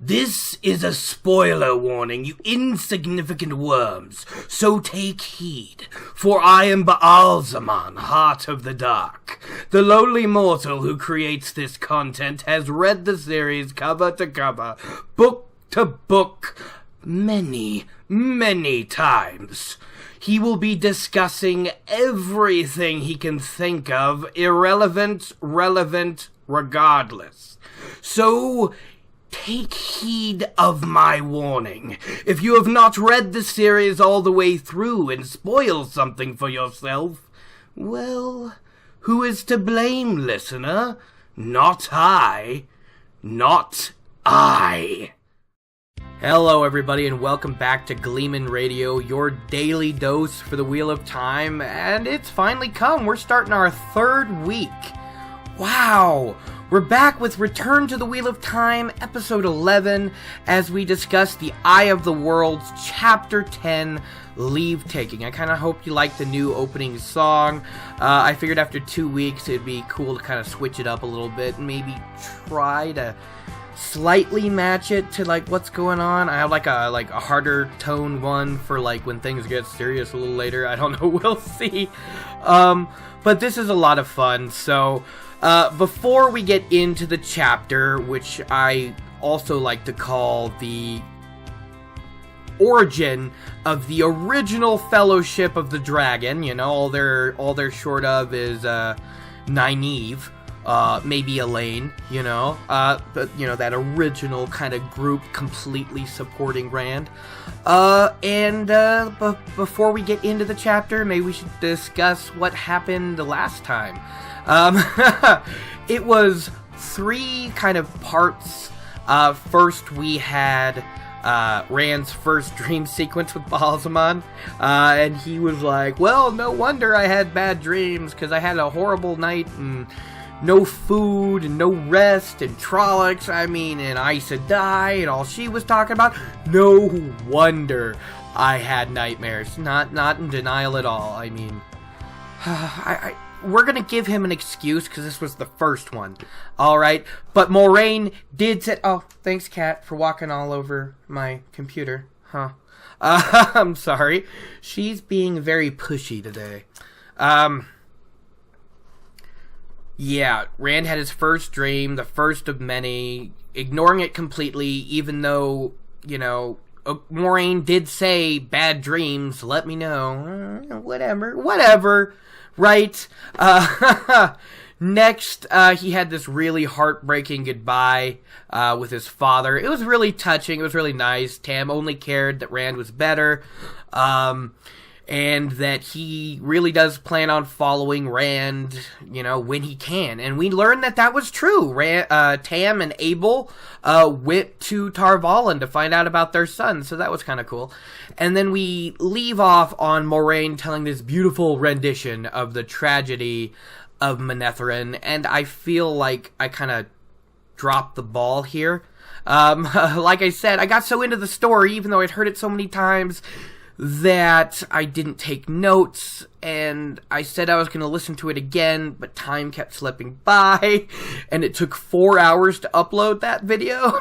This is a spoiler warning, you insignificant worms, so take heed, for I am Baalzaman, Heart of the Dark. The lowly mortal who creates this content has read the series cover to cover, book to book, many, many times. He will be discussing everything he can think of, irrelevant, relevant, regardless. So, take heed of my warning. If you have not read the series all the way through and spoil something for yourself, well, who is to blame, listener? Not I. Not I. Hello, everybody, and welcome back to Gleeman Radio, your daily dose for the Wheel of Time, and it's finally come. We're starting our third week. Wow! We're back with Return to the Wheel of Time, Episode 11, as we discuss the Eye of the Worlds, Chapter 10, Leavetaking. I kind of hope you like the new opening song. I figured after 2 weeks it'd be cool to kind of switch it up a little bit and maybe try to slightly match it to like what's going on. I have like a harder tone one for like when things get serious a little later. I don't know, we'll see. But this is a lot of fun. So before we get into the chapter, which I also like to call the origin of the original Fellowship of the Dragon, you know, all they're short of is Nynaeve. Maybe Elaine, you know, but, you know, that original kind of group completely supporting Rand. But before we get into the chapter, maybe we should discuss what happened the last time. It was three kind of parts. First, we had Rand's first dream sequence with Baalzaman, and he was like, well, no wonder I had bad dreams, because I had a horrible night, and no food, and no rest, and Trollocs, and Aes Sedai, and all she was talking about. No wonder I had nightmares. Not in denial at all. We're gonna give him an excuse, because this was the first one. Alright, but Moraine did say, oh, thanks, Kat, for walking all over my computer. I'm sorry. She's being very pushy today. Yeah, Rand had his first dream, the first of many, ignoring it completely, even though, you know, Moraine did say, bad dreams, let me know. Whatever, right? Next, he had this really heartbreaking goodbye with his father. It was really touching, it was really nice. Tam only cared that Rand was better, and that he really does plan on following Rand, you know, when he can. And we learned that that was true. Tam and Abel went to Tar Valon to find out about their son, so that was kind of cool. And then we leave off on Moraine telling this beautiful rendition of the tragedy of Manetheren, and I feel like I kind of dropped the ball here. Like I said, I got so into the story, even though I'd heard it so many times, that I didn't take notes, and I said I was going to listen to it again, but time kept slipping by, and it took 4 hours to upload that video.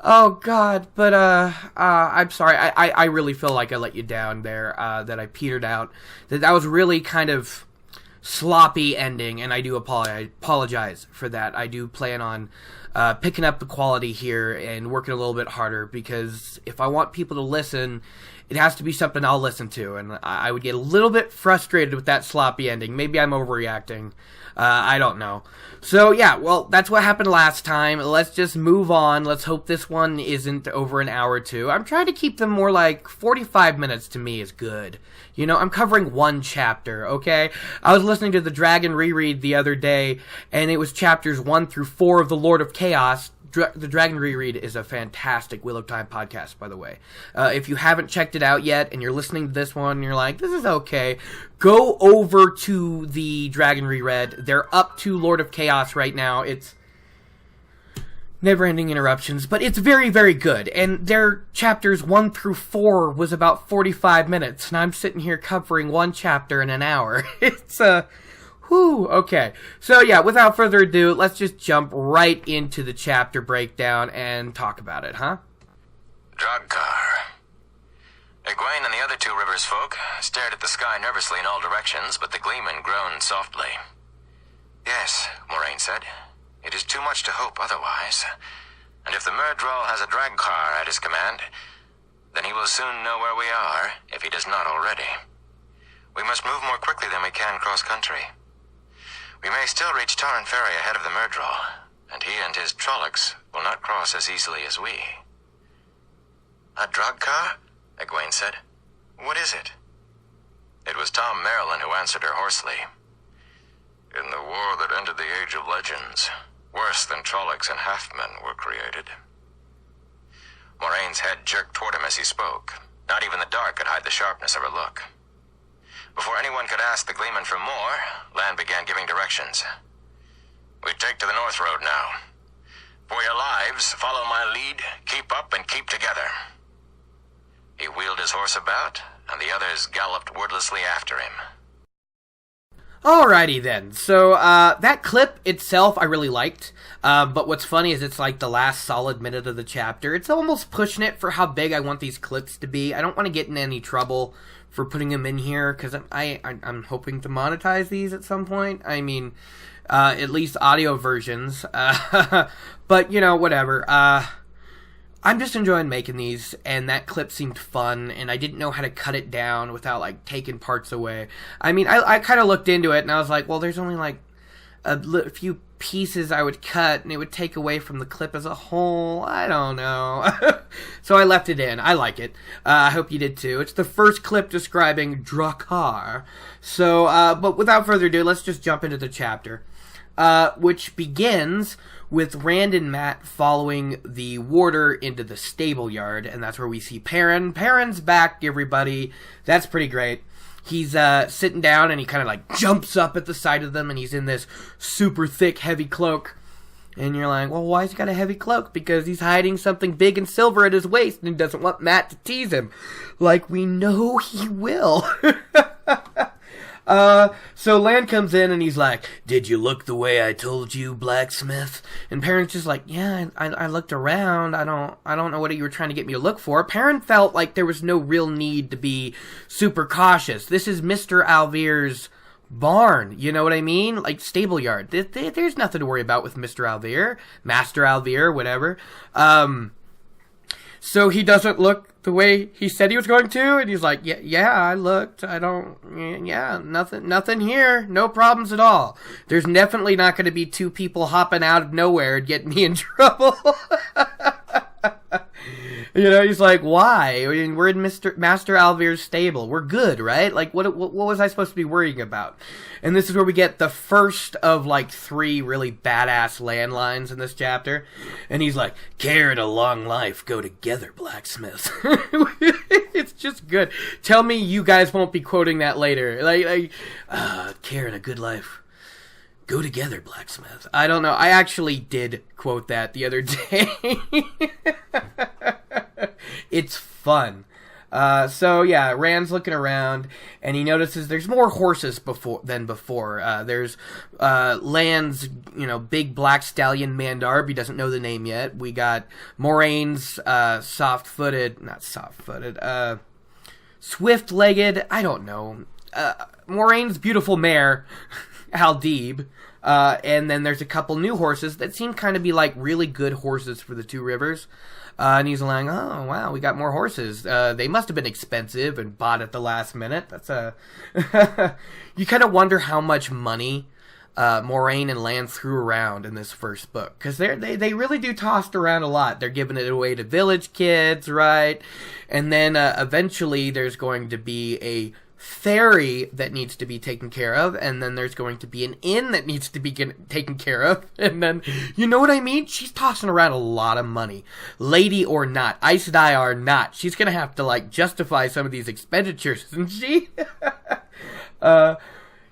Oh, God, but, I'm sorry, I really feel like I let you down there, that I petered out, that was really kind of sloppy ending, and I do apologize for that. I do plan on picking up the quality here and working a little bit harder, because if I want people to listen, it has to be something I'll listen to, and I would get a little bit frustrated with that sloppy ending. Maybe I'm overreacting. I don't know. So, yeah, well, that's what happened last time. Let's just move on. Let's hope this one isn't over an hour or two. I'm trying to keep them more like 45 minutes to me is good. You know, I'm covering one chapter, okay? I was listening to the Dragon ReRead the other day, and it was chapters 1 through 4 of The Lord of Chaos. The Dragon ReRead is a fantastic Wheel of Time podcast, by the way. If you haven't checked it out yet, and you're listening to this one, and you're like, this is okay, go over to the Dragon ReRead. They're up to Lord of Chaos right now. It's never-ending interruptions, but it's very, very good. And their chapters 1 through 4 was about 45 minutes, and I'm sitting here covering one chapter in an hour. It's, Whew, okay. So yeah, without further ado, let's just jump right into the chapter breakdown and talk about it, huh? Drogkar. Egwene and the other two rivers folk stared at the sky nervously in all directions, but the Gleeman groaned softly. Yes, Moraine said. It is too much to hope otherwise. And if the Myrddraal has a Drogkar at his command, then he will soon know where we are, if he does not already. We must move more quickly than we can cross-country. We may still reach Tarn Ferry ahead of the Myrddraal, and he and his Trollocs will not cross as easily as we. A Drogkar? Egwene said. What is it? It was Tom Marilyn who answered her hoarsely. In the war that ended the Age of Legends, worse than Trollocs and Halfmen were created. Moraine's head jerked toward him as he spoke. Not even the dark could hide the sharpness of her look. Before anyone could ask the Gleeman for more, Lan began giving directions. We take to the North Road now. For your lives, follow my lead, keep up and keep together. He wheeled his horse about, and the others galloped wordlessly after him. Alrighty then, so that clip itself I really liked, but what's funny is it's like the last solid minute of the chapter. It's almost pushing it for how big I want these clips to be. I don't want to get in any trouble for putting them in here, because I'm hoping to monetize these at some point. I mean, at least audio versions, but, you know, whatever. I'm just enjoying making these, and that clip seemed fun, and I didn't know how to cut it down without, like, taking parts away. I mean, I kind of looked into it, and I was like, well, there's only, like, a few pieces I would cut, and it would take away from the clip as a whole. I don't know. So I left it in. I like it. I hope you did, too. It's the first clip describing Drogkar. So, but without further ado, let's just jump into the chapter, which begins with Rand and Matt following the warder into the stable yard, and that's where we see Perrin. Perrin's back, everybody. That's pretty great. He's sitting down, and he kind of like jumps up at the sight of them, and he's in this super thick, heavy cloak. And you're like, well, why has he got a heavy cloak? Because he's hiding something big and silver at his waist, and he doesn't want Matt to tease him. Like, we know he will. So Lan comes in and he's like, did you look the way I told you, blacksmith? And Perrin's just like, yeah, I looked around. I don't know what you were trying to get me to look for. Perrin felt like there was no real need to be super cautious. This is Mr. Alvir's barn, you know what I mean? Like, stable yard. There's nothing to worry about with Mr. Alvir, Master Alvir, whatever. So he doesn't look the way he said he was going to, and he's like, yeah, I looked, nothing here, no problems at all. There's definitely not going to be two people hopping out of nowhere and getting me in trouble. You know, he's like, why? I mean, we're in Master Alvir's stable. We're good, right? Like, what was I supposed to be worrying about? And this is where we get the first of, like, 3 really badass landlines in this chapter. And he's like, care and a long life go together, blacksmith. It's just good. Tell me you guys won't be quoting that later. Care and a good life go together, blacksmith. I don't know. I actually did quote that the other day. It's fun. So yeah, Rand's looking around, and he notices there's more horses than before. There's Lan's, big black stallion Mandarb. He doesn't know the name yet. We got Moraine's swift-legged. I don't know. Moraine's beautiful mare, Aldib. And then there's a couple new horses that seem kind of be like really good horses for the 2 rivers. And he's like, oh, wow, we got more horses. They must have been expensive and bought at the last minute. That's you kind of wonder how much money Moraine and Lan threw around in this first book. Because they really do toss around a lot. They're giving it away to village kids, right? And then eventually there's going to be a ferry that needs to be taken care of, and then there's going to be an inn that needs to be taken care of, and then, you know what I mean? She's tossing around a lot of money. Lady or not, Aes Sedai or not, she's gonna have to, justify some of these expenditures, isn't she?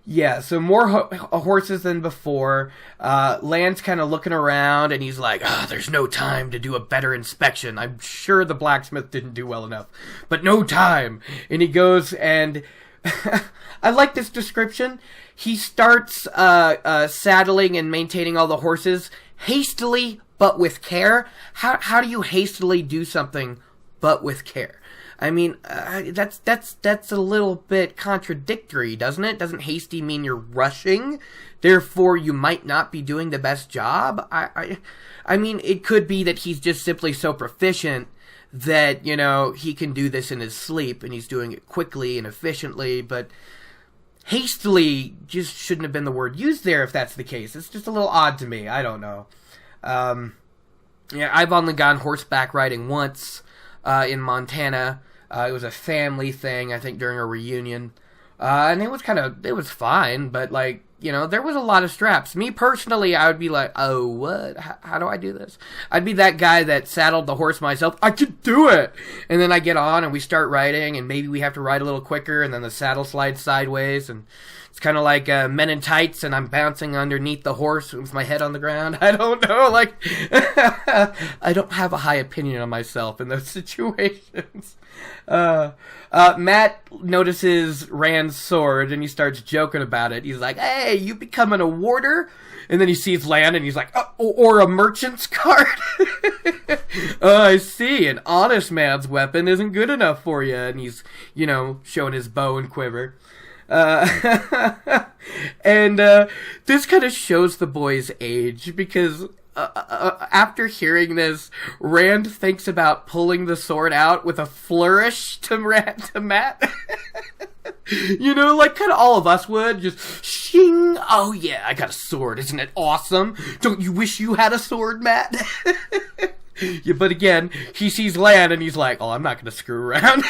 Yeah, so more horses than before. Lan's kind of looking around, and he's like, there's no time to do a better inspection. I'm sure the blacksmith didn't do well enough, but no time. And he goes and I like this description. He starts saddling and maintaining all the horses hastily but with care. How do you hastily do something but with care? I mean, that's a little bit contradictory, doesn't it? Doesn't hasty mean you're rushing? Therefore, you might not be doing the best job? I mean, it could be that he's just simply so proficient that, you know, he can do this in his sleep, and he's doing it quickly and efficiently, but hastily just shouldn't have been the word used there if that's the case. It's just a little odd to me. I don't know. Yeah, I've only gone horseback riding once in Montana. It was a family thing, I think, during a reunion. And it was fine, but, like, you know, there was a lot of straps. Me, personally, I would be like, oh, what? How do I do this? I'd be that guy that saddled the horse myself. I could do it! And then I get on, and we start riding, and maybe we have to ride a little quicker, and then the saddle slides sideways, and it's kind of like Men in Tights, and I'm bouncing underneath the horse with my head on the ground. I don't know, like, I don't have a high opinion of myself in those situations. Matt notices Rand's sword, and he starts joking about it. He's like, hey, you becoming a warder? And then he sees Land, and he's like, oh, or a merchant's card? I see, an honest man's weapon isn't good enough for you. And he's, you know, showing his bow and quiver. And this kind of shows the boy's age, because after hearing this, Rand thinks about pulling the sword out with a flourish to Matt. You know, like kind of all of us would, just shing. Oh yeah, I got a sword. Isn't it awesome? Don't you wish you had a sword, Matt? Yeah, but again, he sees Lan and he's like, oh, I'm not going to screw around.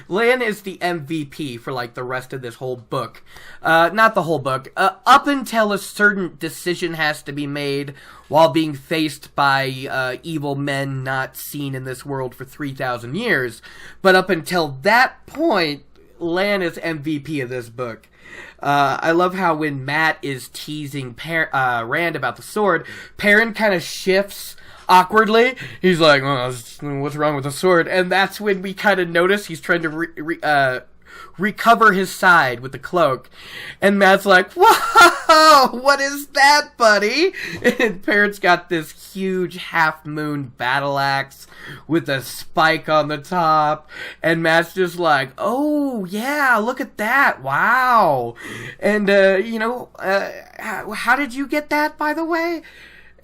Lan is the MVP for, like, the rest of this whole book. Not the whole book. Up until a certain decision has to be made while being faced by evil men not seen in this world for 3,000 years. But up until that point, Lan is MVP of this book. I love how when Matt is teasing Rand about the sword, Perrin kind of shifts awkwardly. He's like, oh, what's wrong with the sword? And that's when we kind of notice he's trying to recover his side with the cloak. And Matt's like, whoa, what is that, buddy? And Perrin's got this huge half-moon battle axe with a spike on the top. And Matt's just like, oh, yeah, look at that. Wow. And, you know, how did you get that, by the way?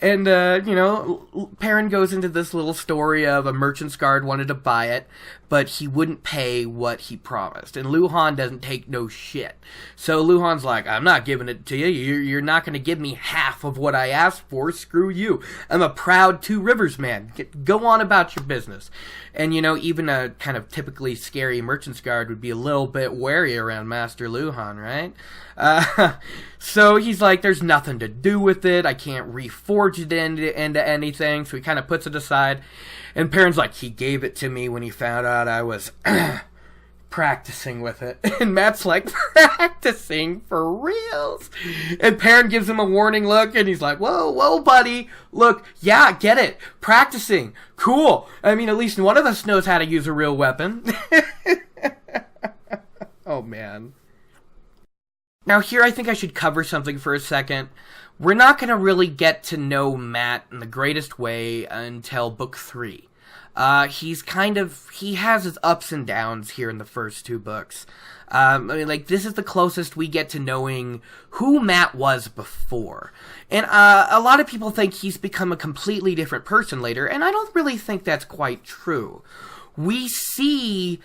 And, you know, Perrin goes into this little story of a merchant's guard wanted to buy it, but he wouldn't pay what he promised. And Luhan doesn't take no shit. So Luhan's like, I'm not giving it to you. You're not going to give me half of what I asked for. Screw you. I'm a proud Two Rivers man. Go on about your business. And, you know, even a kind of typically scary merchant's guard would be a little bit wary around Master Luhan, right? So he's like, there's nothing to do with it. I can't reforge it into anything. So he kind of puts it aside. And Perrin's like, he gave it to me when he found out I was practicing with it. And Matt's like, practicing for reals? And Perrin gives him a warning look, and he's like, whoa, buddy. Look, yeah, get it. Practicing. Cool. I mean, at least one of us knows how to use a real weapon. Oh, man. Now, here I think I should cover something for a second. We're not going to really get to know Matt in the greatest way until book 3. He has his ups and downs here in the first 2 books. I mean, like, this is the closest we get to knowing who Matt was before. And a lot of people think he's become a completely different person later, and I don't really think that's quite true. We see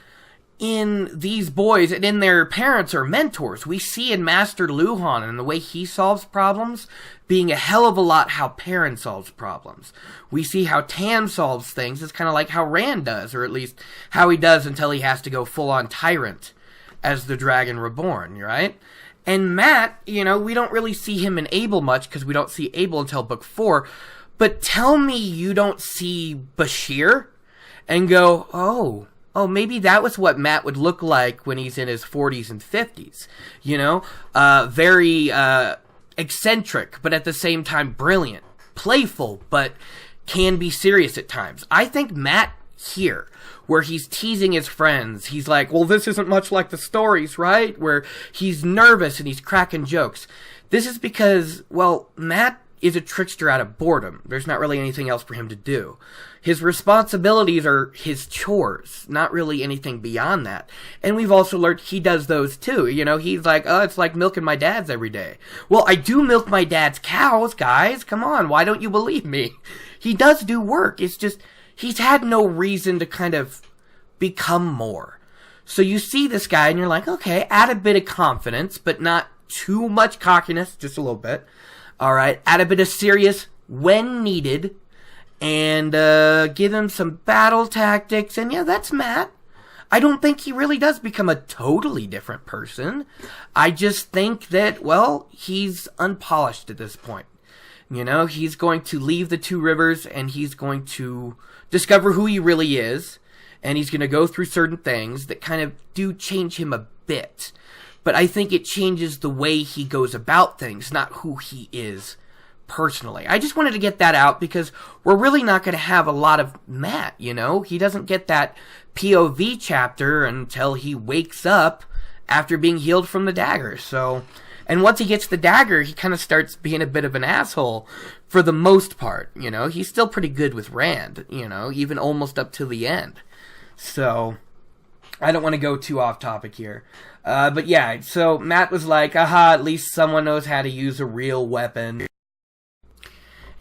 in these boys and in their parents or mentors, we see in Master Luhan and the way he solves problems being a hell of a lot how Perrin solves problems. We see how Tam solves things. It's kind of like how Rand does, or at least how he does until he has to go full-on tyrant as the Dragon Reborn, right? And Matt, you know, we don't really see him in Abel much because we don't see Abel until book 4. But tell me you don't see Bashir and go, oh, maybe that was what Matt would look like when he's in his 40s and 50s. You know, very eccentric, but at the same time brilliant. Playful, but can be serious at times. I think Matt here, where he's teasing his friends. He's like, well, this isn't much like the stories, right? Where he's nervous and he's cracking jokes. This is because, well, Matt is a trickster out of boredom. There's not really anything else for him to do. His responsibilities are his chores, not really anything beyond that. And we've also learned he does those too. You know, he's like, oh, it's like milking my dad's every day. Well, I do milk my dad's cows, guys. Come on, why don't you believe me? He does do work. It's just, he's had no reason to kind of become more. So you see this guy and you're like, okay, add a bit of confidence, but not too much cockiness, just a little bit. All right, add a bit of serious when needed, and give him some battle tactics, and yeah, that's Matt. I don't think he really does become a totally different person. I just think that, well, he's unpolished at this point. You know, he's going to leave the Two Rivers, and he's going to discover who he really is, and he's going to go through certain things that kind of do change him a bit. But I think it changes the way he goes about things, not who he is personally. I just wanted to get that out because we're really not going to have a lot of Matt, you know? He doesn't get that POV chapter until he wakes up after being healed from the dagger. So, and once he gets the dagger, he kind of starts being a bit of an asshole for the most part, you know? He's still pretty good with Rand, you know, even almost up to the end. So, I don't want to go too off topic here. But yeah, so Matt was like, aha, at least someone knows how to use a real weapon.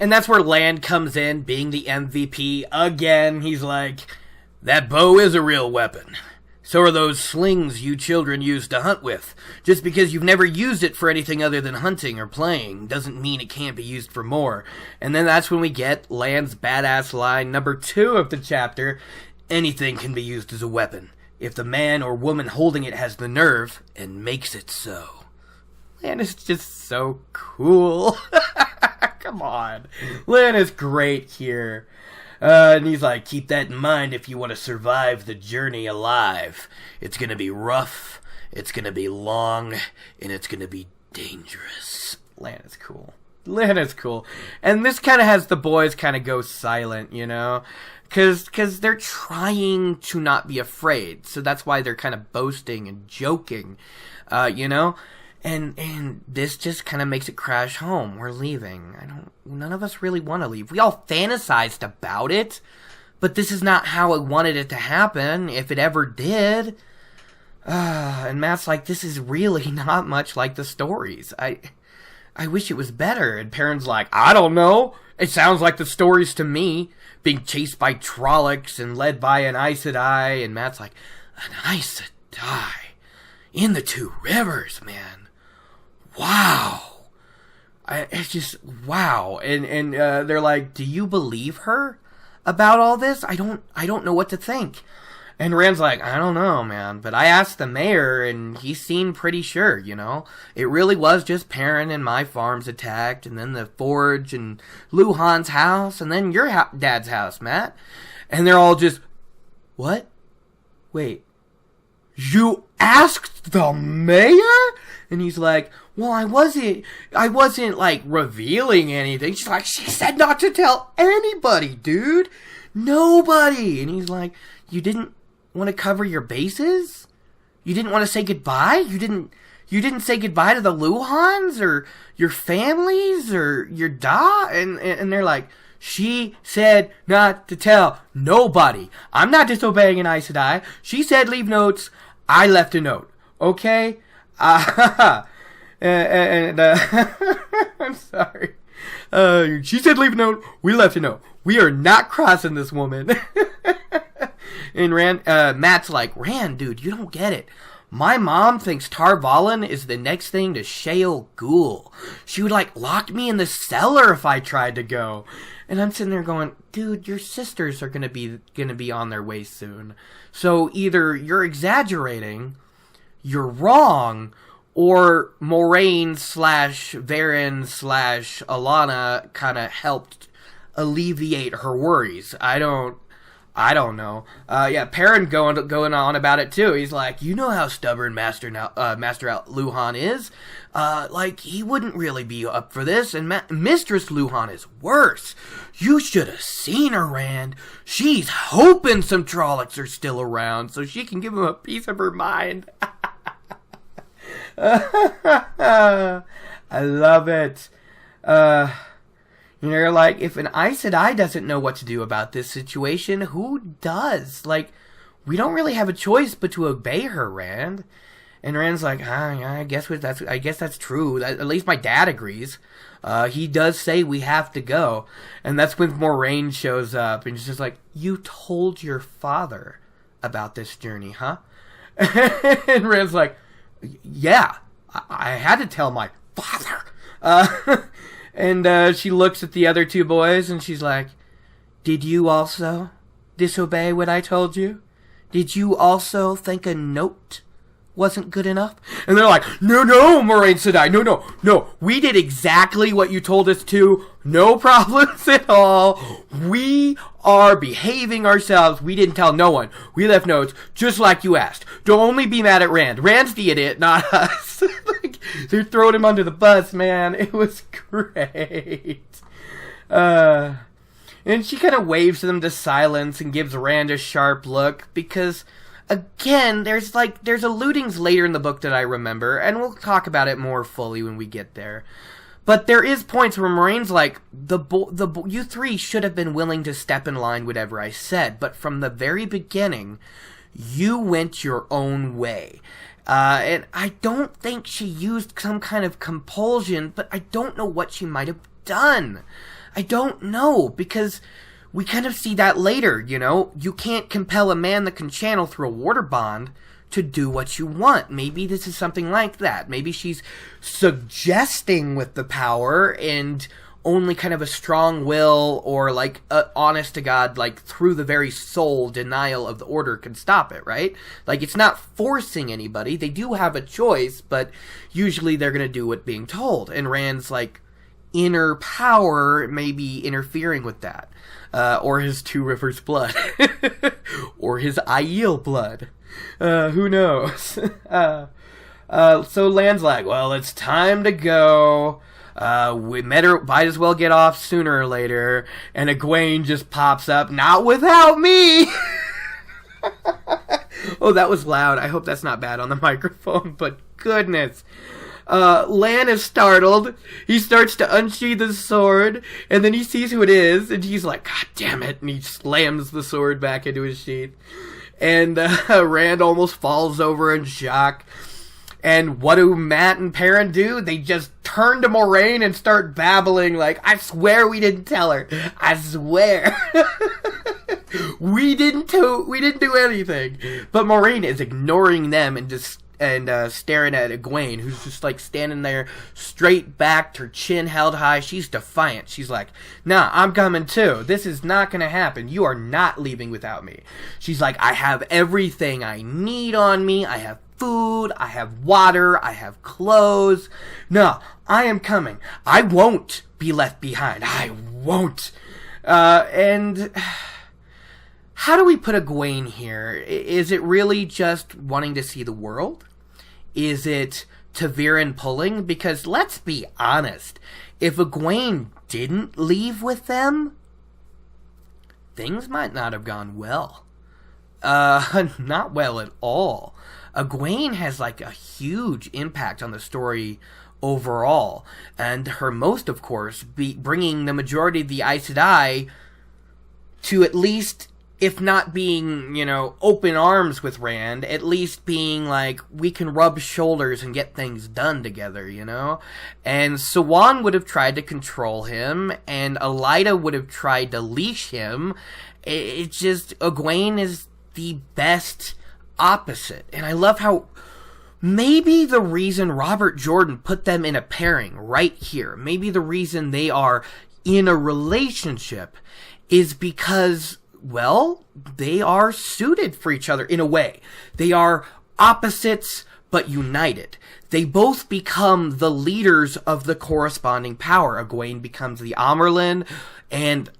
And that's where Land comes in, being the MVP. Again, he's like, that bow is a real weapon. So are those slings you children use to hunt with. Just because you've never used it for anything other than hunting or playing doesn't mean it can't be used for more. And then that's when we get Land's badass line number 2 of the chapter. Anything can be used as a weapon, if the man or woman holding it has the nerve and makes it so. Man, it's just so cool. Come on. Lan is great here. And he's like, keep that in mind if you want to survive the journey alive. It's going to be rough, it's going to be long, and it's going to be dangerous. Lan is cool. Lan is cool. And this kind of has the boys kind of go silent, you know? Because they're trying to not be afraid. So that's why they're kind of boasting and joking, you know? And this just kind of makes it crash home. We're leaving. None of us really want to leave. We all fantasized about it, but this is not how I wanted it to happen, if it ever did. And Matt's like, this is really not much like the stories. I wish it was better. And Perrin's like, I don't know. It sounds like the stories to me. Being chased by Trollocs and led by an Aes Sedai. And Matt's like, an Aes Sedai? In the Two Rivers, man. Wow. It's just, wow. And they're like, do you believe her about all this? I don't know what to think. And Rand's like, I don't know, man. But I asked the mayor, and he seemed pretty sure, you know? It really was just Perrin and my farms attacked, and then the forge, and Luhan's house, and then your dad's house, Matt. And they're all just, what? Wait. You asked the mayor? And he's like, well, I wasn't, like, revealing anything. She's like, she said not to tell anybody, dude. Nobody. And he's like, you didn't want to cover your bases? You didn't want to say goodbye? You didn't say goodbye to the Luhans or your families or your and they're like, she said not to tell nobody. I'm not disobeying an Aes Sedai. She said leave notes. I left a note. Okay? I'm sorry. She said leave a note. We left a note. We are not crossing this woman. And Matt's like, Rand, dude, you don't get it. My mom thinks Tar Valon is the next thing to Shale Ghul. She would, like, lock me in the cellar if I tried to go. And I'm sitting there going, dude, your sisters are gonna be on their way soon. So either you're exaggerating, you're wrong, or Moraine / Varen / Alana kind of helped alleviate her worries. I don't I don't know. Perrin going on about it too. He's like, you know how stubborn Master Luhan is. He wouldn't really be up for this, and Mistress Luhan is worse. You should have seen her, Rand. She's hoping some Trollocs are still around so she can give him a piece of her mind. I love it. If an Aes Sedai doesn't know what to do about this situation, who does? We don't really have a choice but to obey her, Rand. And Rand's like, I guess that's true. At least my dad agrees. He does say we have to go. And that's when Moraine shows up, and she's just like, you told your father about this journey, huh? And Rand's like, yeah, I had to tell my father. And she looks at the other two boys, and she's like, did you also disobey what I told you? Did you also think a note wasn't good enough? And they're like, no, Moraine Sedai, no. We did exactly what you told us to. No problems at all. We are behaving ourselves. We didn't tell no one. We left notes just like you asked. Don't only be mad at Rand. Rand's the idiot, not us. They're throwing him under the bus, man. It was great. And she kind of waves them to silence and gives Rand a sharp look because, again, there's alludings later in the book that I remember, and we'll talk about it more fully when we get there. But there is points where Moraine's like, you three should have been willing to step in line whatever I said, but from the very beginning, you went your own way. And I don't think she used some kind of compulsion, but I don't know what she might have done. I don't know, because we kind of see that later, You can't compel a man that can channel through a water bond to do what you want. Maybe this is something like that. Maybe she's suggesting with the power, and only kind of a strong will or honest to God, through the very soul denial of the order can stop it, right? It's not forcing anybody. They do have a choice, but usually they're going to do what's being told. And Rand's inner power may be interfering with that. Or his Two Rivers blood. Or his Aiel blood. Who knows? So Land's like, well, it's time to go. We might as well get off sooner or later. And Egwene just pops up, not without me! Oh, that was loud. I hope that's not bad on the microphone, but goodness. Lan is startled. He starts to unsheath his sword, and then he sees who it is, and he's like, God damn it, and he slams the sword back into his sheath. And Rand almost falls over in shock. And what do Matt and Perrin do? They just turn to Moraine and start babbling I swear we didn't tell her. I swear. We didn't do anything. But Moraine is ignoring them and staring at Egwene, who's just standing there straight backed, her chin held high. She's defiant. She's like, nah, I'm coming too. This is not gonna happen. You are not leaving without me. She's like, I have everything I need on me. I have food, I have water, I have clothes. No, I am coming. I won't be left behind. I won't. And how do we put Egwene here? Is it really just wanting to see the world? Is it Ta'veren pulling? Because let's be honest, if Egwene didn't leave with them, things might not have gone well. Not well at all. Egwene has a huge impact on the story overall, and her most, of course, be bringing the majority of the Aes Sedai to at least, if not being, open arms with Rand, at least being we can rub shoulders and get things done together, And Siwan would have tried to control him, and Elaida would have tried to leash him. It's just, Egwene is the best opposite. And I love how maybe the reason Robert Jordan put them in a pairing right here, maybe the reason they are in a relationship is because, well, they are suited for each other in a way. They are opposites but united. They both become the leaders of the corresponding power. Egwene becomes the Amerlin, and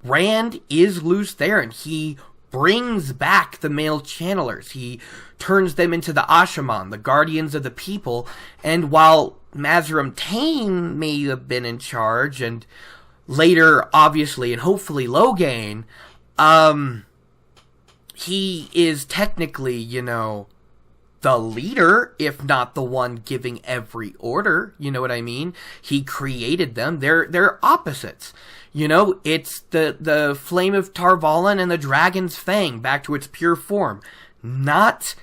Rand is loose there, and he brings back the male channelers. He turns them into the Ashaman, the guardians of the people. And while Mazeram Tain may have been in charge, and later, obviously, and hopefully Logain, he is technically, the leader, if not the one giving every order. You know what I mean? He created them. They're opposites. It's the flame of Tarvalin and the dragon's fang back to its pure form. Not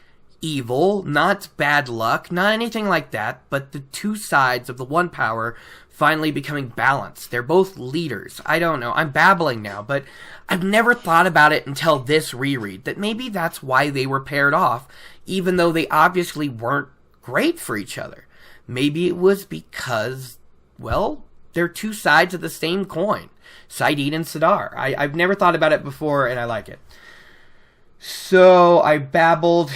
evil, not bad luck, not anything like that, but the two sides of the one power finally becoming balanced. They're both leaders. I don't know. I'm babbling now, but I've never thought about it until this reread, that maybe that's why they were paired off, even though they obviously weren't great for each other. Maybe it was because, well, they're two sides of the same coin. Saidin and Sidar. I've never thought about it before, and I like it. So, I babbled.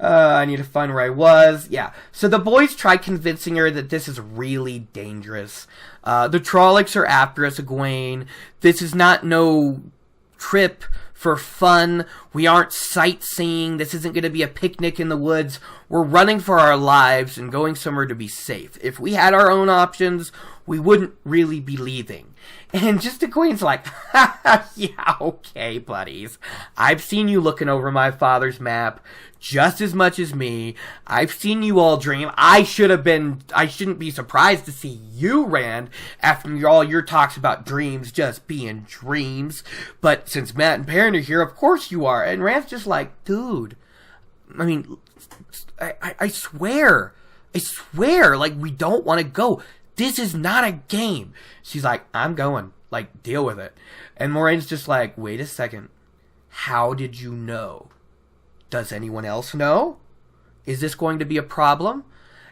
I need to find where I was. Yeah. So the boys try convincing her that this is really dangerous. The Trollocs are after us, Egwene. This is not no trip for fun. We aren't sightseeing. This isn't going to be a picnic in the woods. We're running for our lives and going somewhere to be safe. If we had our own options, we wouldn't really be leaving. And just Egwene's like, yeah, okay, buddies. I've seen you looking over my father's map just as much as me. I've seen you all dream. I shouldn't be surprised to see you, Rand, after all your talks about dreams just being dreams. But since Matt and Perrin are here, of course you are. And Rand's just like, dude, I mean, I swear, like, we don't want to go. This is not a game. She's like, I'm going. Like, deal with it. And Moraine's just like, wait a second. How did you know? Does anyone else know? Is this going to be a problem?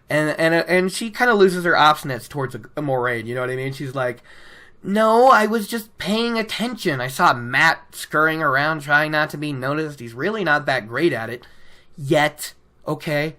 And she kind of loses her obstinance towards a Moraine. You know what I mean? She's like, no, I was just paying attention. I saw Matt scurrying around trying not to be noticed. He's really not that great at it. Yet. Okay.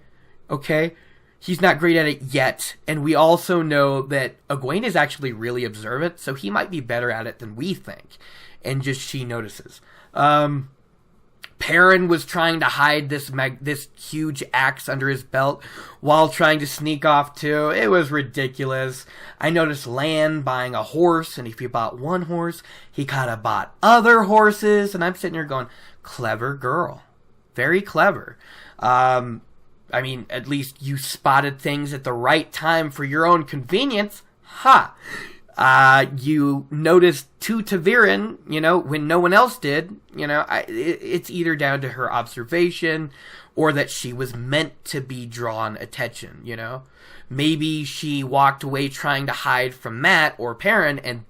He's not great at it yet, and we also know that Egwene is actually really observant, so he might be better at it than we think, and just she notices. Perrin was trying to hide this huge axe under his belt while trying to sneak off too. It was ridiculous. I noticed Lan buying a horse, and if he bought one horse, he kind of bought other horses, and I'm sitting here going, clever girl. Very clever. I mean, at least you spotted things at the right time for your own convenience. Ha! You noticed two Taviran, when no one else did. It's either down to her observation or that she was meant to be drawn attention, Maybe she walked away trying to hide from Matt or Perrin and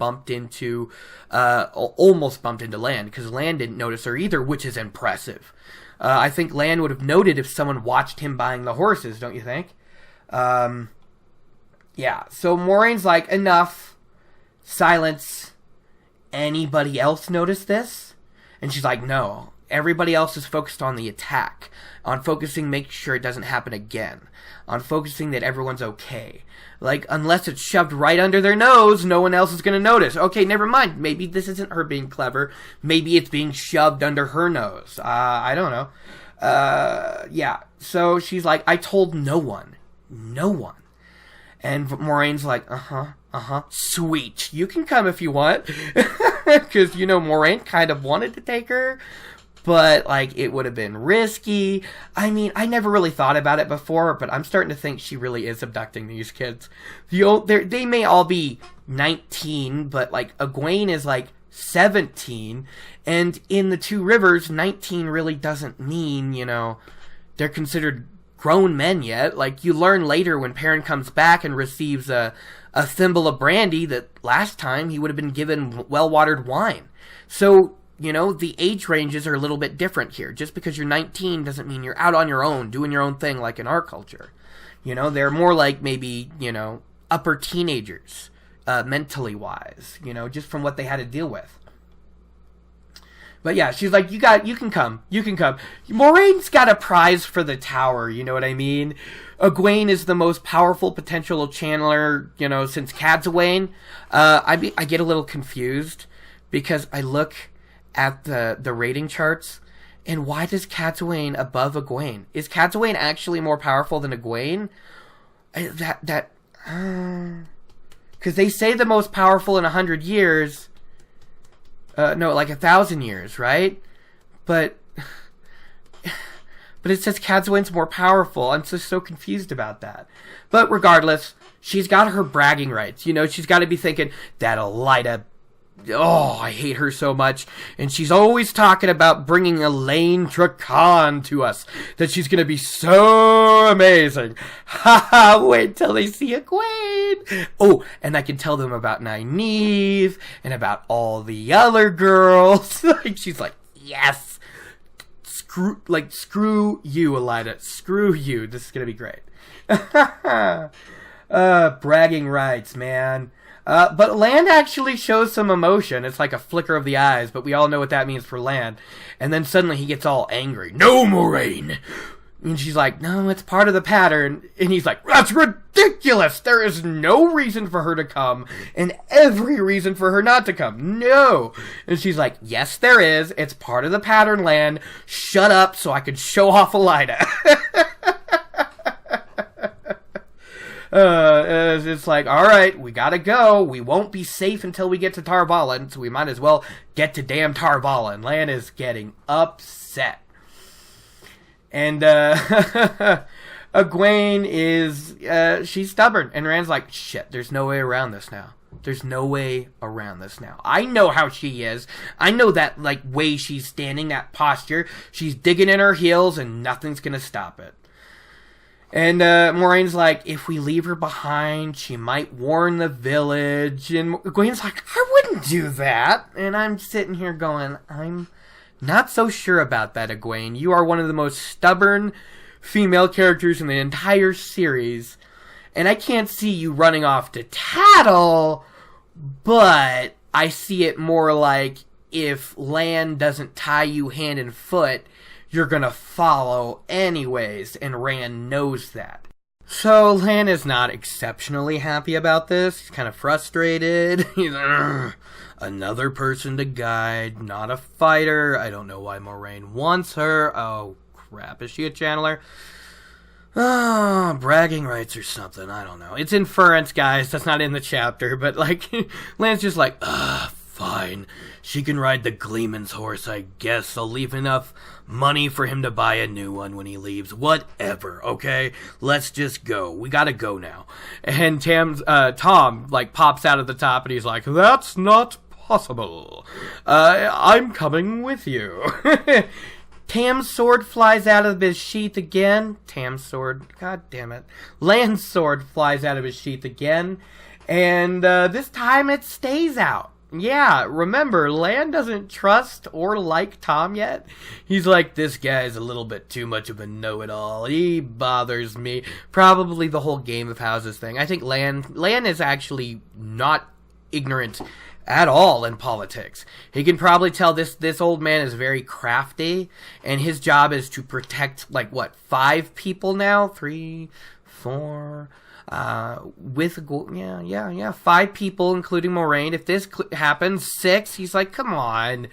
almost bumped into Lan, because Lan didn't notice her either, which is impressive. I think Lan would have noted if someone watched him buying the horses, don't you think? Yeah, so Moraine's like, enough. Silence. Anybody else notice this? And she's like, no. Everybody else is focused on the attack. On focusing, make sure it doesn't happen again. On focusing that everyone's okay. Like, unless it's shoved right under their nose, no one else is going to notice. Okay, never mind. Maybe this isn't her being clever. Maybe it's being shoved under her nose. I don't know. Yeah. So she's like, I told no one. No one. And Moraine's like, sweet. You can come if you want. Because, Moraine kind of wanted to take her. But, it would have been risky. I mean, I never really thought about it before, but I'm starting to think she really is abducting these kids. They may all be 19, but, Egwene is, 17. And in the Two Rivers, 19 really doesn't mean, they're considered grown men yet. You learn later when Perrin comes back and receives a thimble of brandy that last time he would have been given well-watered wine. So, the age ranges are a little bit different here. Just because you're 19 doesn't mean you're out on your own, doing your own thing like in our culture. They're more like maybe, upper teenagers, mentally wise, just from what they had to deal with. But yeah, she's like, you can come. Moraine's got a prize for the tower, you know what I mean? Egwene is the most powerful potential channeler, since Cadsuane. I get a little confused because I look at the rating charts, and why does Cadsuane above Egwene? Is Cadsuane actually more powerful than Egwene? Because they say the most powerful in 100 years... no, like 1,000 years, right? But it says Cadsuane's more powerful. I'm just so confused about that. But regardless, she's got her bragging rights. She's got to be thinking, that Elida, I hate her so much. And she's always talking about bringing Elaine Dracan to us. That she's going to be so amazing. Haha, wait till they see Egwene. Oh, and I can tell them about Nynaeve and about all the other girls. She's like, yes. Screw you, Elida. Screw you. This is going to be great. Bragging rights, man. But Land actually shows some emotion. It's like a flicker of the eyes, but we all know what that means for Land. And then suddenly he gets all angry. No, Moraine! And she's like, no, it's part of the pattern. And he's like, that's ridiculous! There is no reason for her to come, and every reason for her not to come. No! And she's like, yes, there is. It's part of the pattern, Land. Shut up so I can show off Elida. It's like, alright, we gotta go. We won't be safe until we get to Tar Valon, so we might as well get to damn Tar Valon. Lan is getting upset. And, Egwene is, she's stubborn. And Rand's like, shit, there's no way around this now. There's no way around this now. I know how she is. I know that, way she's standing, that posture. She's digging in her heels and nothing's gonna stop it. And Moraine's like, if we leave her behind, she might warn the village. And Egwene's like, I wouldn't do that. And I'm sitting here going, I'm not so sure about that, Egwene. You are one of the most stubborn female characters in the entire series. And I can't see you running off to tattle, but I see it more like if Lan doesn't tie you hand and foot, you're gonna follow anyways, and Rand knows that. So Lan is not exceptionally happy about this. He's kind of frustrated. He's like, another person to guide, not a fighter. I don't know why Moraine wants her. Oh, crap. Is she a channeler? Bragging rights or something. I don't know. It's inference, guys. That's not in the chapter. But, Lan's just like, fine. She can ride the Gleeman's horse, I guess. I'll leave enough money for him to buy a new one when he leaves. Whatever, okay? Let's just go. We gotta go now. And Tom, pops out of the top and he's like, that's not possible. I'm coming with you. Tam's sword flies out of his sheath again. Tam's sword, god damn it. Lan's sword flies out of his sheath again. And this time it stays out. Yeah, remember, Lan doesn't trust or like Tom yet. He's like, this guy's a little bit too much of a know-it-all. He bothers me. Probably the whole Game of Houses thing. I think Lan is actually not ignorant at all in politics. He can probably tell this old man is very crafty, and his job is to protect, 5 people now? 3, 4... 5 people, including Moraine. If this happens, 6. He's like, come on.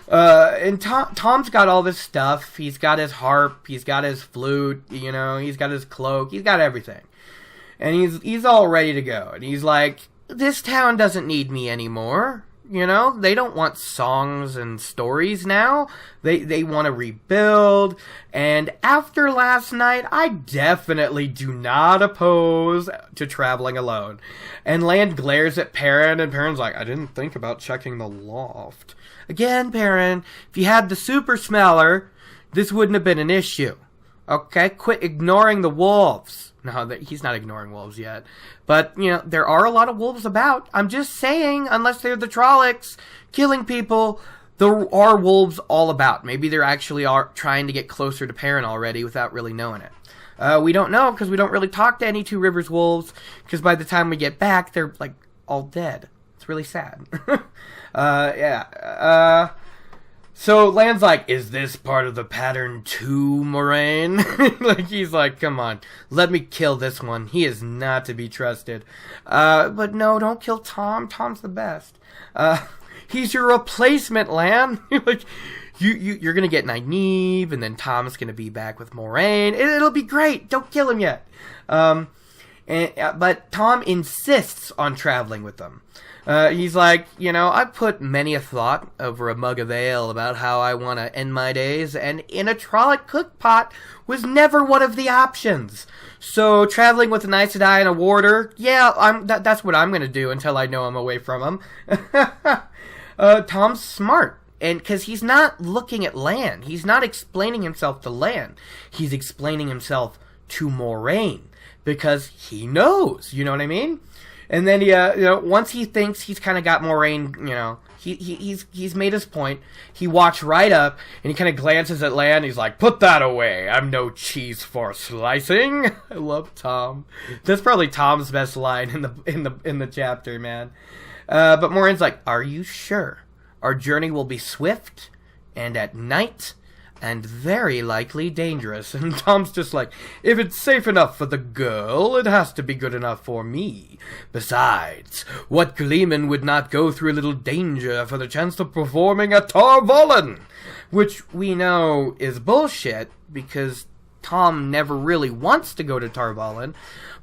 And Tom's got all this stuff. He's got his harp. He's got his flute. He's got his cloak. He's got everything. And he's all ready to go. And he's like, this town doesn't need me anymore. They don't want songs and stories now. They want to rebuild. And after last night, I definitely do not oppose to traveling alone. And Lan glares at Perrin, and Perrin's like, I didn't think about checking the loft. Again, Perrin, if you had the super smeller, this wouldn't have been an issue. Okay? Quit ignoring the wolves. No, he's not ignoring wolves yet. But, there are a lot of wolves about. I'm just saying, unless they're the Trollocs killing people, there are wolves all about. Maybe they're actually trying to get closer to Perrin already without really knowing it. We don't know, because we don't really talk to any Two Rivers wolves, because by the time we get back, they're, all dead. It's really sad. So Lan's like, is this part of the pattern too, Moraine? Like, he's like, come on, let me kill this one. He is not to be trusted. But no, don't kill Tom. Tom's the best. He's your replacement, Lan. Like, you're gonna get Nynaeve, and then Tom's gonna be back with Moraine. It'll be great. Don't kill him yet. But Tom insists on traveling with them. He's like, I put many a thought over a mug of ale about how I want to end my days, and in a Trolloc cookpot was never one of the options. So traveling with an Aes Sedai and a warder, that's what I'm going to do until I know I'm away from him. Tom's smart, and because he's not looking at Lan. He's not explaining himself to Lan. He's explaining himself to Moraine, because he knows, you know what I mean? And then once he thinks he's kind of got Moraine, he's made his point. He walks right up and he kind of glances at Lan. He's like, "Put that away. I'm no cheese for slicing." I love Tom. That's probably Tom's best line in the chapter, man. But Moraine's like, "Are you sure? Our journey will be swift and at night and very likely dangerous." And Tom's just like, "If it's safe enough for the girl, it has to be good enough for me. Besides, what Gleeman would not go through a little danger for the chance of performing at Tar Valon?" Which we know is bullshit, because Tom never really wants to go to Tar Valon.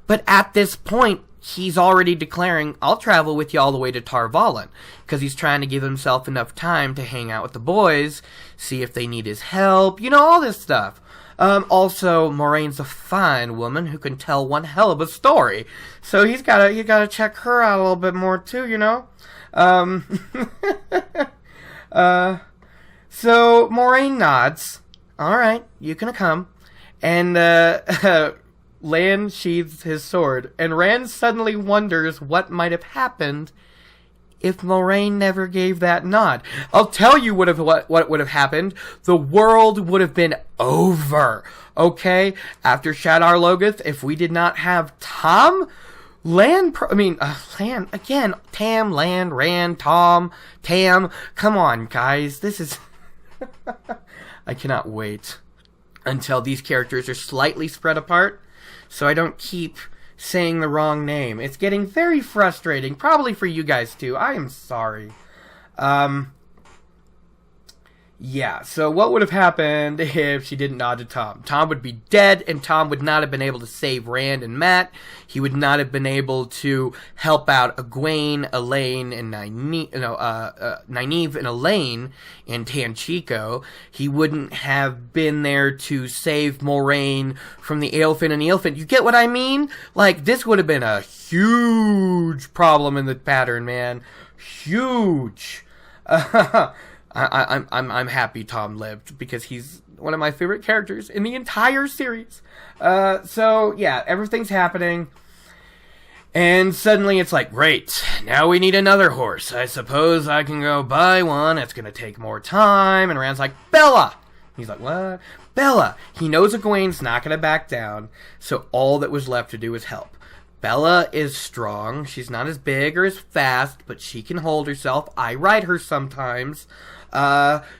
But at this point, he's already declaring, "I'll travel with you all the way to Tar Valon," because he's trying to give himself enough time to hang out with the boys, see if they need his help, all this stuff. Also, Moraine's a fine woman who can tell one hell of a story, so you gotta check her out a little bit more too, So Moraine nods. "All right, you can come," and Lan sheathes his sword, and Rand suddenly wonders what might have happened if Moraine never gave that nod. I'll tell you what would have happened. The world would have been over, okay? After Shadar Logoth, if we did not have Tom, Lan again, Tam, Lan, Rand, Tom, Tam. Come on, guys, this is... I cannot wait until these characters are slightly spread apart, so I don't keep saying the wrong name. It's getting very frustrating, probably for you guys too. I am sorry. So what would have happened if she didn't nod to Tom? Tom would be dead, and Tom would not have been able to save Rand and Matt. He would not have been able to help out Egwene, Elaine, and Nynaeve and Elaine and Tanchico. He wouldn't have been there to save Moraine from the Aelfin and Ealfin. You get what I mean? Like, this would have been a huge problem in the pattern, man. Huge. I'm happy Tom lived, because he's one of my favorite characters in the entire series. Everything's happening. And suddenly it's like, great, now we need another horse. I suppose I can go buy one. It's going to take more time. And Rand's like, "Bella!" He's like, "What?" Bella. He knows Egwene's not going to back down. So all that was left to do was help. Bella is strong. She's not as big or as fast, but she can hold herself. I ride her sometimes.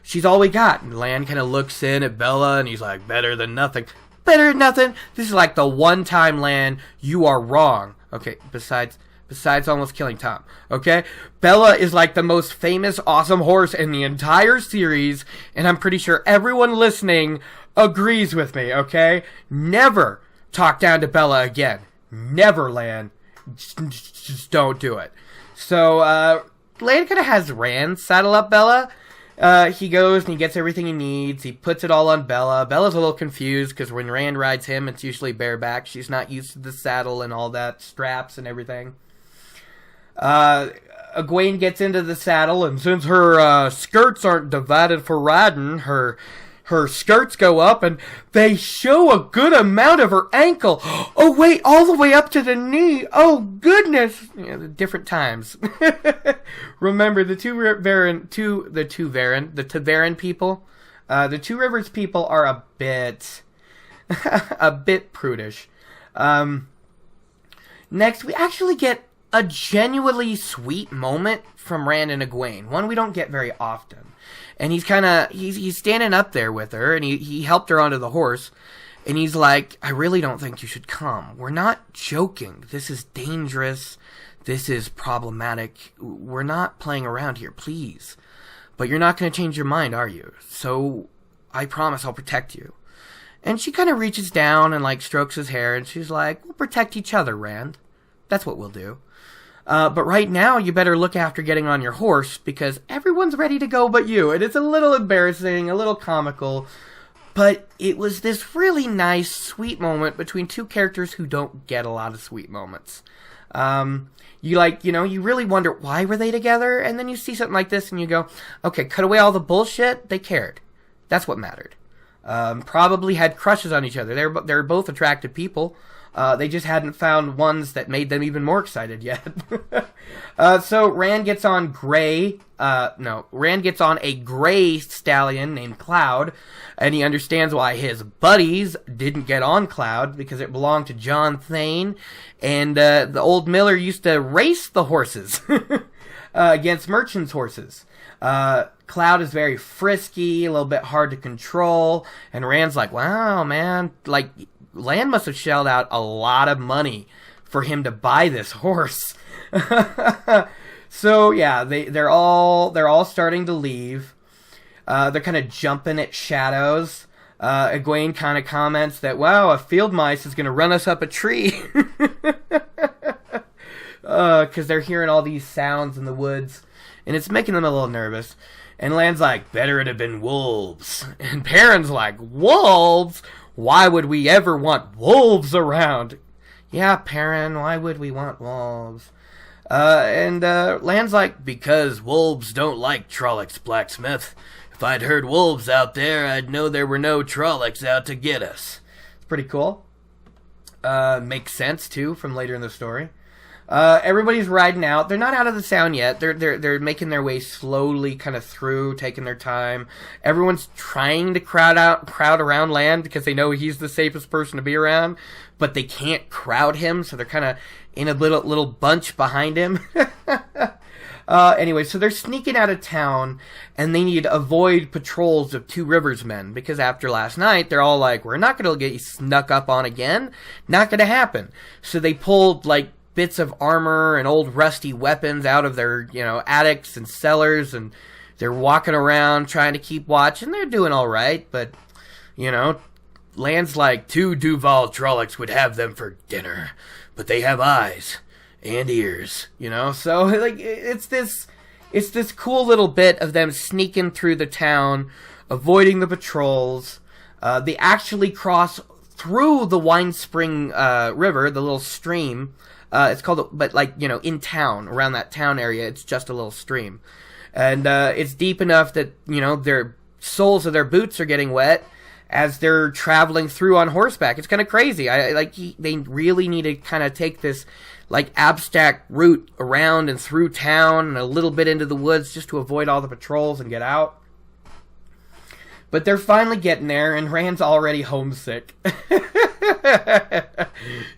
She's all we got. And Lan kind of looks in at Bella, and he's like, "Better than nothing." Better than nothing? This is like the one time, Lan, you are wrong. Okay, besides almost killing Tom. Okay? Bella is like the most famous, awesome horse in the entire series, and I'm pretty sure everyone listening agrees with me, okay? Never talk down to Bella again. Never, Lan. Just don't do it. So, Lan kind of has Rand saddle up Bella. He goes and he gets everything he needs. He puts it all on Bella. Bella's a little confused, because when Rand rides him, it's usually bareback. She's not used to the saddle and all that, straps and everything. Egwene gets into the saddle, and since her skirts aren't divided for riding, her skirts go up, and they show a good amount of her ankle. Oh, wait, all the way up to the knee. Oh, goodness. Different times. Remember, the Ta'veren people, the Two Rivers people are a bit prudish. Next, we actually get a genuinely sweet moment from Rand and Egwene, one we don't get very often. And he's standing up there with her, and he helped her onto the horse, and he's like, I really don't think you should come. We're not joking. This is dangerous. This is problematic. We're not playing around here, please. But you're not going to change your mind, are you? So I promise I'll protect you. And she kind of reaches down and, like, strokes his hair, and she's like, we'll protect each other, Rand. That's what we'll do. But right now, you better look after getting on your horse, because everyone's ready to go but you. And it's a little embarrassing, a little comical, but it was this really nice, sweet moment between two characters who don't get a lot of sweet moments. You really wonder, why were they together? And then you see something like this, and you go, okay, cut away all the bullshit. They cared. That's what mattered. Probably had crushes on each other. They're both attractive people. They just hadn't found ones that made them even more excited yet. So Rand gets on Rand gets on a gray stallion named Cloud, and he understands why his buddies didn't get on Cloud, because it belonged to John Thane, and the old miller used to race the horses against merchants' horses. Cloud is very frisky, a little bit hard to control, and Rand's like, wow, man, like, Land must have shelled out a lot of money for him to buy this horse. So yeah, they're all starting to leave. They're kind of jumping at shadows. Egwene kind of comments that, wow, a field mice is going to run us up a tree. Because they're hearing all these sounds in the woods, and it's making them a little nervous. And Land's like, better it have been wolves. And Perrin's like, wolves? Why would we ever want wolves around? Yeah, Perrin, why would we want wolves? And Land's like, because wolves don't like Trollocs, blacksmith. If I'd heard wolves out there, I'd know there were no Trollocs out to get us. It's pretty cool. Makes sense, too, from later in the story. Everybody's riding out. They're not out of the sound yet. They're making their way slowly kind of through, taking their time. Everyone's trying to crowd around Land because they know he's the safest person to be around, but they can't crowd him, so they're kind of in a little bunch behind him. Anyway, so they're sneaking out of town, and they need to avoid patrols of Two Rivers men, because after last night, they're all like, we're not going to get snuck up on again. Not going to happen. So they pulled, like, bits of armor and old rusty weapons out of their, attics and cellars, and they're walking around trying to keep watch, and they're doing all right, but, Land's like, 2 Duval Trollocs would have them for dinner, but they have eyes and ears, so, like, it's this cool little bit of them sneaking through the town, avoiding the patrols. They actually cross through the Wine Spring River, the little stream. It's called, but in town, around that town area, it's just a little stream. And it's deep enough that, their soles of their boots are getting wet as they're traveling through on horseback. It's kind of crazy. They really need to kind of take this, abstract route around and through town and a little bit into the woods just to avoid all the patrols and get out. But they're finally getting there, and Rand's already homesick.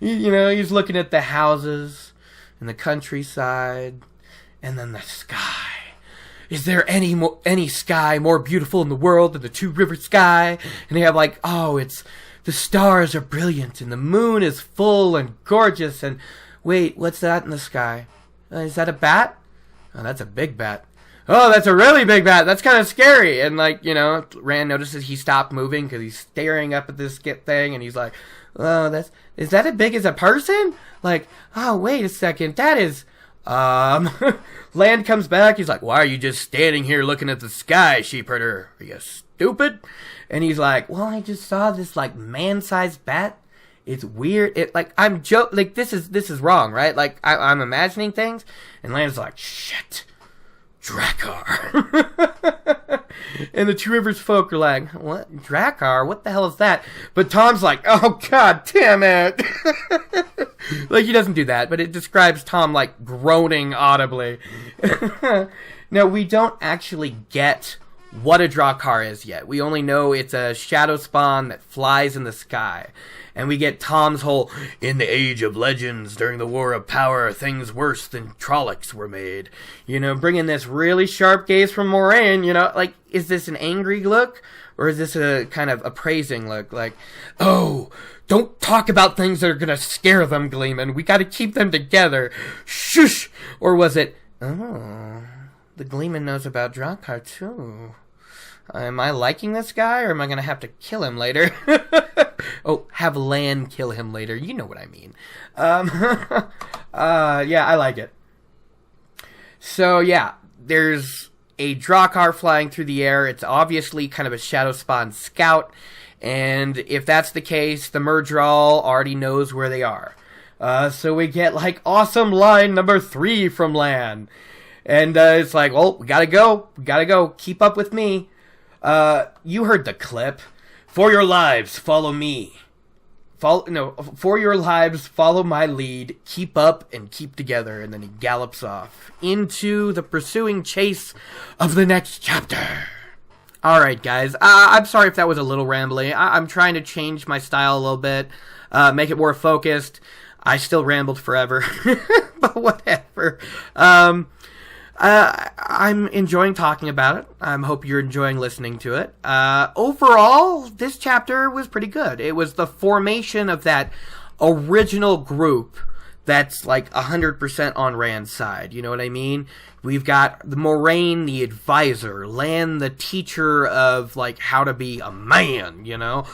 He's looking at the houses and the countryside, and then the sky. Is there any sky more beautiful in the world than the Two Rivers sky? And they have the stars are brilliant, and the moon is full and gorgeous, and wait, what's that in the sky? Is that a bat? Oh, that's a big bat. Oh, that's a really big bat. That's kind of scary. And, Rand notices he stopped moving because he's staring up at this thing, and he's like, oh, is that as big as a person? Like, oh, wait a second. That is, Land comes back. He's like, why are you just standing here looking at the sky, sheepherder? Are you stupid? And he's like, well, I just saw this, man-sized bat. It's weird. I'm this is wrong, right? I'm imagining things. And Land's like, shit. Drakkar. And the Two Rivers folk are like, what? Drakkar? What the hell is that? But Tom's like, oh, god damn it. He doesn't do that, but it describes Tom, groaning audibly. Now, we don't actually get what a Drakkar is yet. We only know it's a shadowspawn that flies in the sky. And we get Tom's whole, in the age of legends, during the war of power, things worse than Trollocs were made. You know, bringing this really sharp gaze from Moraine, you know, like, is this an angry look? Or is this a kind of appraising look? Like, oh, don't talk about things that are gonna scare them, Gleeman. We gotta keep them together. Shush! Or was it, oh, the Gleeman knows about Drakkar too. Am I liking this guy, or am I gonna have to kill him later? Oh, have Lan kill him later. You know what I mean. Yeah, I like it. So, yeah, there's a Drakkar flying through the air. It's obviously kind of a shadowspawn scout. And if that's the case, the Murdral already knows where they are. So we get, like, awesome line number 3 from Lan. And it's like, well, we gotta go. Keep up with me. You heard the clip. For your lives, follow me. For your lives, follow my lead. Keep up and keep together. And then he gallops off into the pursuing chase of the next chapter. Alright, guys. I'm sorry if that was a little rambly. I'm trying to change my style a little bit. Make it more focused. I still rambled forever. But whatever. I'm enjoying talking about it. I hope you're enjoying listening to it. Overall, this chapter was pretty good. It was the formation of that original group that's like 100% on Rand's side. You know what I mean? We've got the Moraine, the advisor, Lan, the teacher of like how to be a man, you know,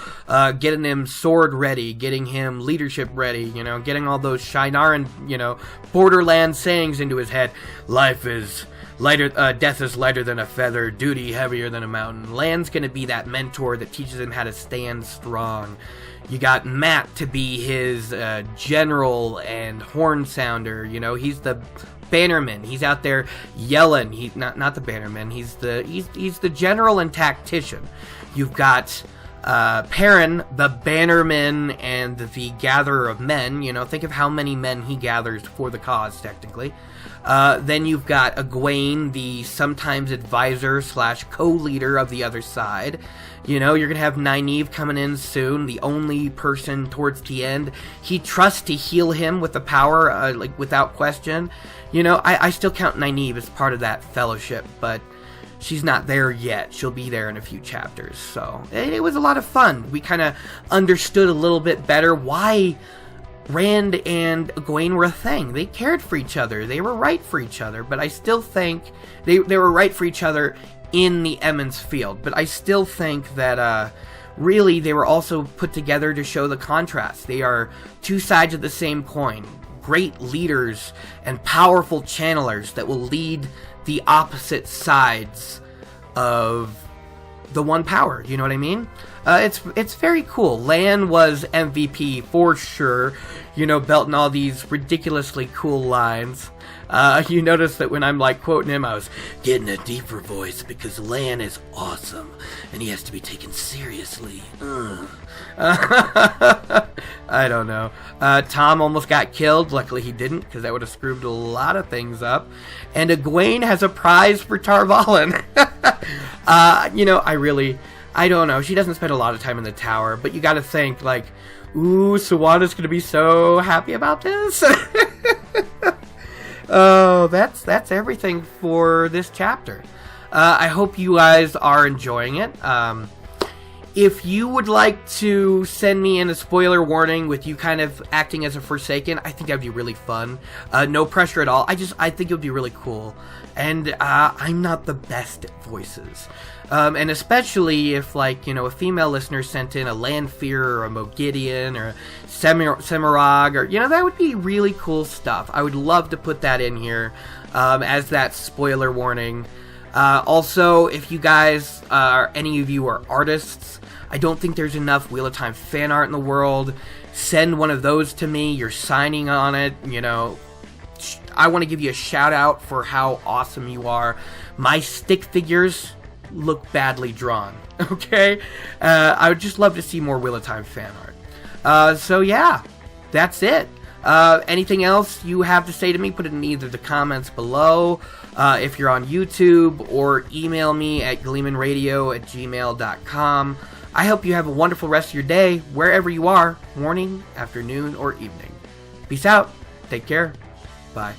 getting him sword ready, getting him leadership ready, you know, getting all those Shienaran, you know, borderland sayings into his head. Life is lighter, death is lighter than a feather, duty heavier than a mountain. Lan's gonna be that mentor that teaches him how to stand strong. You got Matt to be his general and horn sounder. You know, he's the bannerman. He's out there yelling. He's not the bannerman. He's the general and tactician. You've got Perrin, the bannerman and the gatherer of men. You know, think of how many men he gathers for the cause, technically. Then you've got Egwene, the sometimes advisor / co-leader of the other side. You know, you're going to have Nynaeve coming in soon, the only person towards the end he trusts to heal him with the power, like, without question. You know, I still count Nynaeve as part of that fellowship, but she's not there yet. She'll be there in a few chapters, so it was a lot of fun. We kind of understood a little bit better why Rand and Egwene were a thing. They cared for each other. They were right for each other, but I still think they were right for each other in the Emond's Field. But I still think that really they were also put together to show the contrast. They are two sides of the same coin. Great leaders and powerful channelers that will lead the opposite sides of the one power. You know what I mean? It's very cool. Lan was MVP for sure. You know, belting all these ridiculously cool lines. You notice that when I'm like quoting him, I was getting a deeper voice because Lan is awesome and he has to be taken seriously. I don't know. Tom almost got killed. Luckily he didn't, because that would have screwed a lot of things up. And Egwene has a prize for Tar Valon. You know, I don't know. She doesn't spend a lot of time in the tower, but you gotta think, like, ooh, Sawana's gonna be so happy about this. Oh, that's everything for this chapter. I hope you guys are enjoying it. If you would like to send me in a spoiler warning with you kind of acting as a Forsaken, I think that'd be really fun. No pressure at all. I think it would be really cool. And I'm not the best at voices. And especially if, like, you know, a female listener sent in a Lanfear or a Mogideon or a Semirog, or, you know, that would be really cool stuff. I would love to put that in here as that spoiler warning. Also, if you guys, any of you are artists, I don't think there's enough Wheel of Time fan art in the world. Send one of those to me. You're signing on it, you know. I want to give you a shout out for how awesome you are. My stick figures look badly drawn, okay? I would just love to see more Wheel of Time fan art. So yeah, that's it. Anything else you have to say to me, put it in either the comments below, if you're on YouTube, or email me at gleemanradio@gmail.com. I hope you have a wonderful rest of your day, wherever you are, morning, afternoon, or evening. Peace out. Take care. Bye.